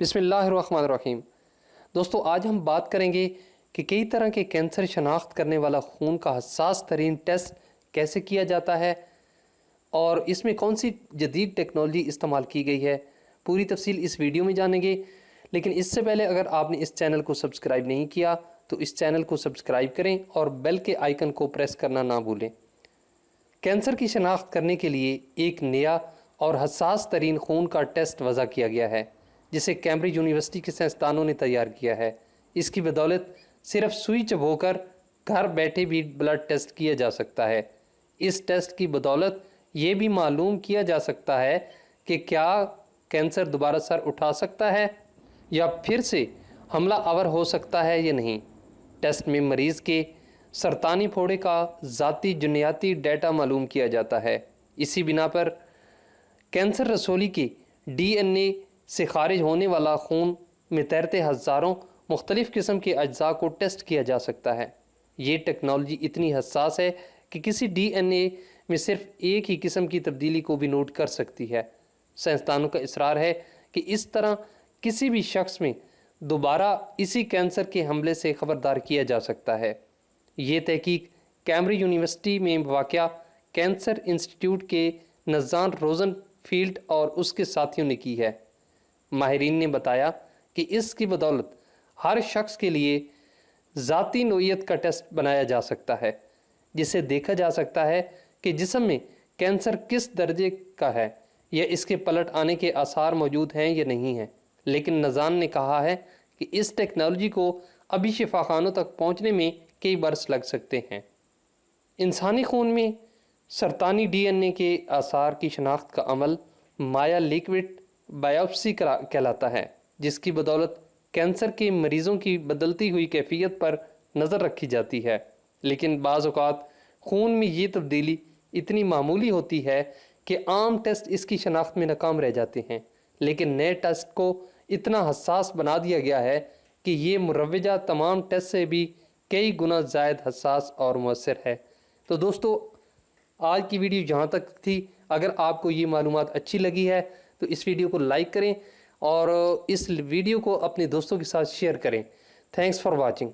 بسم اللہ الرحمن الرحیم۔ دوستو آج ہم بات کریں گے کہ کئی طرح کے کینسر شناخت کرنے والا خون کا حساس ترین ٹیسٹ کیسے کیا جاتا ہے اور اس میں کون سی جدید ٹیکنالوجی استعمال کی گئی ہے، پوری تفصیل اس ویڈیو میں جانیں گے۔ لیکن اس سے پہلے اگر آپ نے اس چینل کو سبسکرائب نہیں کیا تو اس چینل کو سبسکرائب کریں اور بیل کے آئیکن کو پریس کرنا نہ بھولیں۔ کینسر کی شناخت کرنے کے لیے ایک نیا اور حساس ترین خون کا ٹیسٹ وضع کیا گیا ہے جسے کیمبرج یونیورسٹی کے سائنسدانوں نے تیار کیا ہے۔ اس کی بدولت صرف سوئی چبھو کر گھر بیٹھے بھی بلڈ ٹیسٹ کیا جا سکتا ہے۔ اس ٹیسٹ کی بدولت یہ بھی معلوم کیا جا سکتا ہے کہ کیا کینسر دوبارہ سر اٹھا سکتا ہے یا پھر سے حملہ آور ہو سکتا ہے یا نہیں۔ ٹیسٹ میں مریض کے سرطانی پھوڑے کا ذاتی جنیاتی ڈیٹا معلوم کیا جاتا ہے۔ اسی بنا پر کینسر رسولی کے ڈی این اے سے خارج ہونے والا خون میں تیرتے ہزاروں مختلف قسم کے اجزاء کو ٹیسٹ کیا جا سکتا ہے۔ یہ ٹیکنالوجی اتنی حساس ہے کہ کسی ڈی این اے میں صرف ایک ہی قسم کی تبدیلی کو بھی نوٹ کر سکتی ہے۔ سائنسدانوں کا اصرار ہے کہ اس طرح کسی بھی شخص میں دوبارہ اسی کینسر کے حملے سے خبردار کیا جا سکتا ہے۔ یہ تحقیق کیمبرج یونیورسٹی میں واقع کینسر انسٹیٹیوٹ کے نزان روزن فیلڈ اور اس کے ساتھیوں نے کی ہے۔ ماہرین نے بتایا کہ اس کی بدولت ہر شخص کے لیے ذاتی نوعیت کا ٹیسٹ بنایا جا سکتا ہے جسے دیکھا جا سکتا ہے کہ جسم میں کینسر کس درجے کا ہے یا اس کے پلٹ آنے کے آثار موجود ہیں یا نہیں ہیں۔ لیکن نزان نے کہا ہے کہ اس ٹیکنالوجی کو ابھی شفاخانوں تک پہنچنے میں کئی برس لگ سکتے ہیں۔ انسانی خون میں سرطانی ڈی این اے کے آثار کی شناخت کا عمل مایا لیکوڈ بائیوپسی کہلاتا ہے، جس کی بدولت کینسر کے مریضوں کی بدلتی ہوئی کیفیت پر نظر رکھی جاتی ہے۔ لیکن بعض اوقات خون میں یہ تبدیلی اتنی معمولی ہوتی ہے کہ عام ٹیسٹ اس کی شناخت میں ناکام رہ جاتے ہیں۔ لیکن نئے ٹیسٹ کو اتنا حساس بنا دیا گیا ہے کہ یہ مروجہ تمام ٹیسٹ سے بھی کئی گنا زائد حساس اور مؤثر ہے۔ تو دوستو آج کی ویڈیو جہاں تک تھی، اگر آپ کو یہ معلومات اچھی لگی ہے تو اس ویڈیو کو لائک کریں اور اس ویڈیو کو اپنے دوستوں کے ساتھ شیئر کریں۔ Thanks for watching.